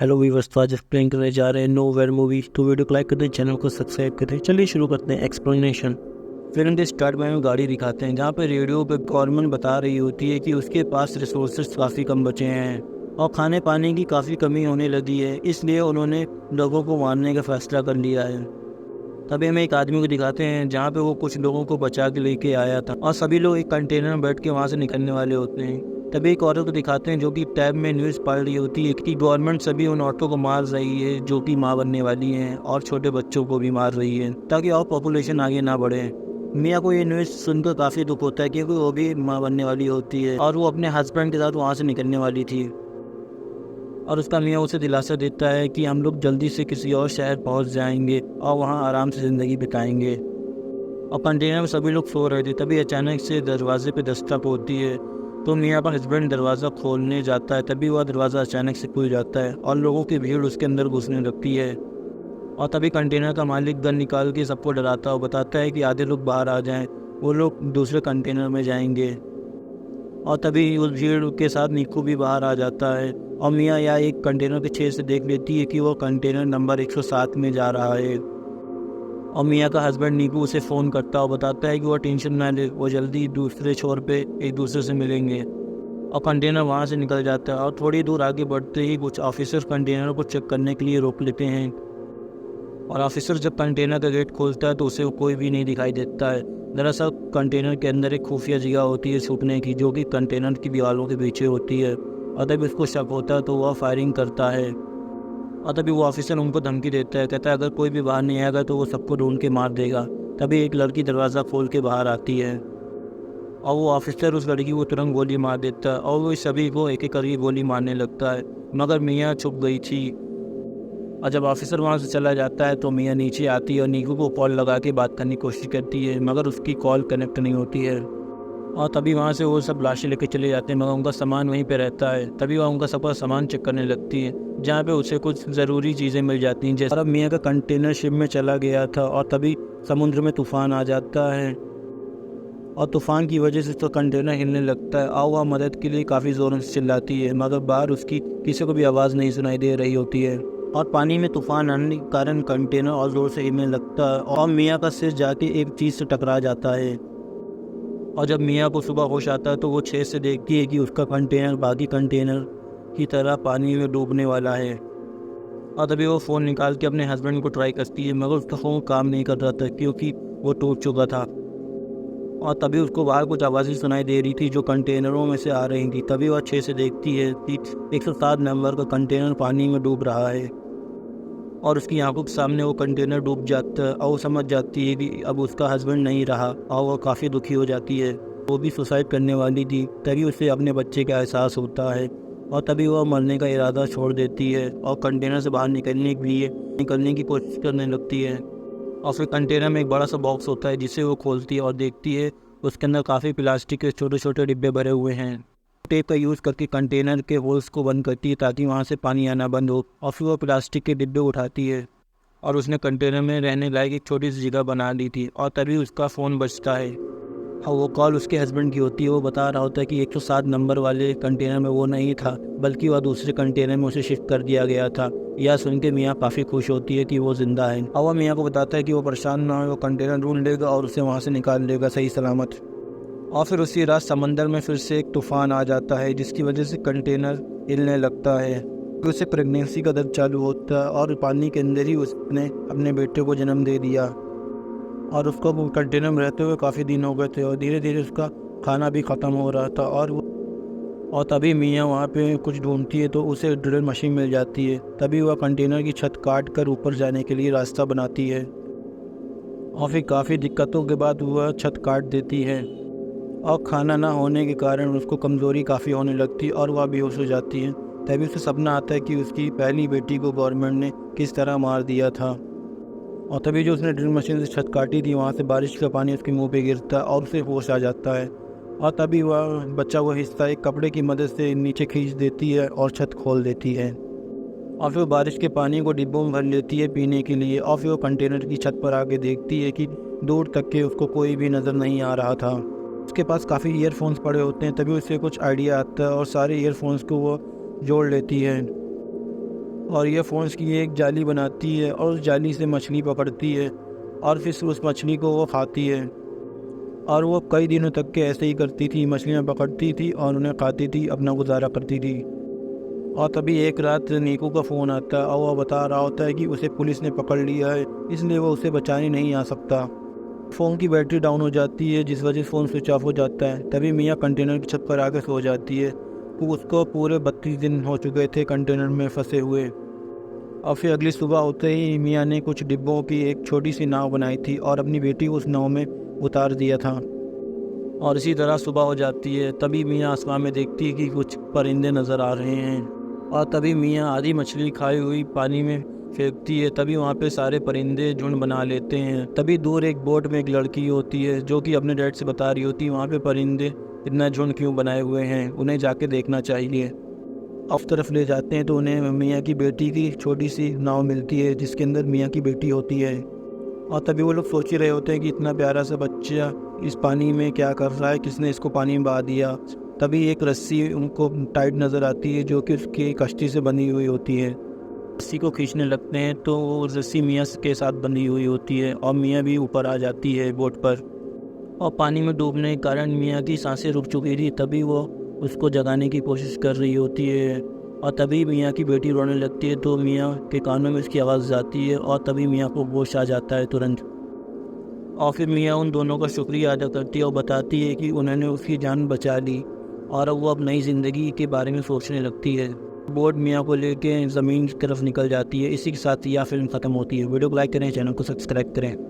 Hello viewers, तो आज explain करने जा रहे हैं नोवेयर मूवी। तो वीडियो को लाइक करते हैं, चैनल को सब्सक्राइब करते हैं। चलिए शुरू करते हैं एक्सप्लेनेशन। फिल्म के स्टार्ट में हमें गाड़ी दिखाते हैं जहाँ पे रेडियो पे गवर्नमेंट बता रही होती है कि उसके पास रिसोर्सेज काफ़ी कम बचे हैं और खाने पानी की काफ़ी कमी होने लगी है, इसलिए उन्होंने लोगों को मारने का फैसला कर लिया है। तभी हमें एक आदमी को दिखाते हैं जहाँ पे वो कुछ लोगों को बचा के लेके आया था और सभी लोग एक कंटेनर में बैठ के वहाँ से निकलने वाले होते हैं। तभी एक औरत को दिखाते हैं जो कि टैब में न्यूज़ पढ़ रही होती है कि गवर्नमेंट सभी उन औरतों को मार रही है जो कि माँ बनने वाली हैं और छोटे बच्चों को भी मार रही है ताकि और पॉपुलेशन आगे ना बढ़े। मियाँ को ये न्यूज़ सुनकर काफ़ी दुख होता है क्योंकि वो भी माँ बनने वाली होती है और वो अपने हस्बैंड के साथ वहाँ से निकलने वाली थी। और उसका मियाँ उसे दिलासा देता है कि हम लोग जल्दी से किसी और शहर पहुंच जाएंगे और वहां आराम से ज़िंदगी बिताएंगे। और कंटेनर में सभी लोग सो रहे थे, तभी अचानक से दरवाजे पे दस्तक होती है। तो मियाँ का हस्बैंड दरवाज़ा खोलने जाता है, तभी वह दरवाज़ा अचानक से खुल जाता है और लोगों की भीड़ उसके अंदर घुसने लगती है। और तभी कंटेनर का मालिक गन निकाल के सबको डराता और बताता है कि आधे लोग बाहर आ जाएं, वो लोग दूसरे कंटेनर में जाएंगे। और तभी उस भीड़ के साथ नीकू भी बाहर आ जाता है और मियाँ या एक कंटेनर के छेद से देख लेती है कि वो कंटेनर नंबर 107 में जा रहा है। और मियाँ का हस्बैंड नीकू उसे फ़ोन करता और बताता है कि वो टेंशन ना ले, वो जल्दी दूसरे छोर पे एक दूसरे से मिलेंगे। और कंटेनर वहाँ से निकल जाता है और थोड़ी दूर आगे बढ़ते ही कुछ ऑफिसर कंटेनर को चेक करने के लिए रोक लेते हैं। और ऑफिसर जब कंटेनर का गेट खोलता है तो उसे कोई भी नहीं दिखाई देता है। दरअसल कंटेनर के अंदर एक खुफिया जगह होती है छुपने की, जो कि कंटेनर की दीवारों के पीछे होती है। और तभी उसको शक होता है तो वह फायरिंग करता है। और तभी वो ऑफिसर उनको धमकी देता है, कहता है अगर कोई भी बाहर नहीं आएगा तो वो सबको ढूंढ के मार देगा। तभी एक लड़की दरवाज़ा खोल के बाहर आती है और वो ऑफिसर उस लड़की को तुरंत गोली मार देता है और वो सभी को एक एक करके गोली मारने लगता है, मगर मियाँ छुप गई थी। और जब ऑफिसर वहाँ से चला जाता है तो मियाँ नीचे आती है और नीकू को कॉल लगा के बात करने की कोशिश करती है, मगर उसकी कॉल कनेक्ट नहीं होती है। और तभी वहाँ से वो सब लाशें लेके चले जाते हैं, मगर उनका सामान वहीं पे रहता है। तभी वह उनका सबका सामान चेक करने लगती है जहाँ पे उसे कुछ ज़रूरी चीज़ें मिल जाती हैं। जैसे अब मियाँ का कंटेनर शिप में चला गया था और तभी समुद्र में तूफान आ जाता है और तूफान की वजह से उसका कंटेनर हिलने लगता है और वह मदद के लिए काफ़ी ज़ोरों से चिल्लाती है, मगर बाहर उसकी किसी को भी आवाज़ नहीं सुनाई दे रही होती है। और पानी में तूफान आने के कारण कंटेनर और ज़ोर से हिलने लगता है और मियाँ का सिर जाके एक चीज़ से टकरा जाता है। और जब मियाँ को सुबह होश आता है तो वो छेद से देखती है कि उसका कंटेनर बाकी कंटेनर की तरह पानी में डूबने वाला है। और तभी वो फ़ोन निकाल के अपने हस्बैंड को ट्राई करती है, मगर उसका फ़ोन काम नहीं कर रहा था क्योंकि वो टूट चुका था। और तभी उसको बाहर कुछ आवाज़ें सुनाई दे रही थी जो कंटेनरों में से आ रही थी। तभी वह अच्छे से देखती है कि 107 नंबर का कंटेनर पानी में डूब रहा है और उसकी आंखों के सामने वो कंटेनर डूब जाता है और वो समझ जाती है कि अब उसका हस्बैंड नहीं रहा और वो काफ़ी दुखी हो जाती है। वो भी सुसाइड करने वाली थी, तभी उसे अपने बच्चे का एहसास होता है और तभी वह मरने का इरादा छोड़ देती है और कंटेनर से बाहर निकलने की कोशिश करने लगती है। और फिर कंटेनर में एक बड़ा सा बॉक्स होता है जिसे वो खोलती है और देखती है उसके अंदर काफ़ी प्लास्टिक के छोटे छोटे डिब्बे भरे हुए हैं। टेप का यूज़ करके कंटेनर के होल्स को बंद करती है ताकि वहाँ से पानी आना बंद हो। और फिर वो प्लास्टिक के डिब्बे उठाती है और उसने कंटेनर में रहने लायक एक छोटी सी जगह बना ली थी। और तभी उसका फ़ोन बजता है और वो कॉल उसके हस्बैंड की होती है। वो बता रहा होता है कि 107 नंबर वाले कंटेनर में वो नहीं था, बल्कि वह दूसरे कंटेनर में उसे शिफ्ट कर दिया गया था। यह सुन के मियाँ काफ़ी खुश होती है कि वो ज़िंदा है और वह मियाँ को बताता है कि वो परेशान ना हो, वो कंटेनर ढूंढ लेगा और उसे वहाँ से निकाल लेगा सही सलामत। और फिर उसी रात समंदर में फिर से एक तूफान आ जाता है जिसकी वजह से कंटेनर हिलने लगता है। फिर उसे प्रेगनेंसी का दर्द चालू होता है और पानी के अंदर ही उसने अपने बेटे को जन्म दे दिया। और उसको वो कंटेनर में रहते हुए काफ़ी दिन हो गए थे और धीरे धीरे उसका खाना भी ख़त्म हो रहा था। और तभी मियाँ वहाँ पे कुछ ढूंढती है तो उसे ड्रिल मशीन मिल जाती है। तभी वह कंटेनर की छत काट कर ऊपर जाने के लिए रास्ता बनाती है और फिर काफ़ी दिक्कतों के बाद वह छत काट देती है। और खाना ना होने के कारण उसको कमज़ोरी काफ़ी होने लगती है और वह बेहोश हो जाती है। तभी उसे सपना आता है कि उसकी पहली बेटी को गवर्नमेंट ने किस तरह मार दिया था। और तभी जो उसने ड्रिल मशीन से छत काटी थी वहाँ से बारिश का पानी उसके मुंह पे गिरता है और उसे होश आ जाता है। और तभी वह बच्चा हुआ हिस्सा एक कपड़े की मदद से नीचे खींच देती है और छत खोल देती है। और फिर बारिश के पानी को डिब्बों में भर लेती है पीने के लिए। और फिर वो कंटेनर की छत पर आके देखती है कि दूर तक के उसको कोई भी नज़र नहीं आ रहा था। उसके पास काफ़ी ईयरफोन्स पड़े होते हैं, तभी उसे कुछ आइडिया आता है और सारे ईयरफोन्स को वो जोड़ लेती है। और ईयरफोन्स की एक जाली बनाती है और उस जाली से मछली पकड़ती है और फिर उस मछली को वो खाती है। और वो कई दिनों तक के ऐसे ही करती थी, मछलियाँ पकड़ती थी और उन्हें खाती थी, अपना गुजारा करती थी। और तभी एक रात नीकू का फ़ोन आता है और वह बता रहा होता है कि उसे पुलिस ने पकड़ लिया है, इसलिए वो उसे बचाने नहीं आ सकता। फ़ोन की बैटरी डाउन हो जाती है जिस वजह से फ़ोन स्विच ऑफ हो जाता है। तभी मियाँ कंटेनर की छत पर आकर सो जाती है। तो उसको पूरे 32 दिन हो चुके थे कंटेनर में फंसे हुए। और फिर अगली सुबह होते ही मियाँ ने कुछ डिब्बों की एक छोटी सी नाव बनाई थी और अपनी बेटी को उस नाव में उतार दिया था। और इसी तरह सुबह हो जाती है। तभी मियाँ आसमान में देखती है कि कुछ परिंदे नज़र आ रहे हैं। और तभी मियाँ आधी मछली खाई हुई पानी में फेंकती है। तभी वहाँ पे सारे परिंदे झुंड बना लेते हैं। तभी दूर एक बोट में एक लड़की होती है जो कि अपने डैड से बता रही होती है वहाँ पे परिंदे इतना झुंड क्यों बनाए हुए हैं, उन्हें जाके देखना चाहिए। उस तरफ ले जाते हैं तो उन्हें मियाँ की बेटी की छोटी सी नाव मिलती है जिसके अंदर मियाँ की बेटी होती है। और तभी वो लोग सोच ही रहे होते हैं कि इतना प्यारा सा बच्चा इस पानी में क्या कर रहा है, किसने इसको पानी में बहा दिया। तभी एक रस्सी उनको टाइट नज़र आती है जो कि उसकी कश्ती से बनी हुई होती है। रस्सी को खींचने लगते हैं तो वो रस्सी मियाँ के साथ बंधी हुई होती है और मियाँ भी ऊपर आ जाती है बोट पर। और पानी में डूबने के कारण मियाँ की सांसें रुक चुकी थी। तभी वो उसको जगाने की कोशिश कर रही होती है और तभी मियाँ की बेटी रोने लगती है तो मियाँ के कानों में उसकी आवाज़ जाती है और तभी मियाँ को होश आ जाता है तुरंत। और फिर मियाँ उन दोनों का शुक्रिया अदा करती है और बताती है कि उन्होंने उसकी जान बचा ली और अब वो अब नई ज़िंदगी के बारे में सोचने लगती है। बोट मियाँ को लेके ज़मीन की तरफ निकल जाती है। इसी के साथ यह फिल्म ख़त्म होती है। वीडियो को लाइक करें, चैनल को सब्सक्राइब करें।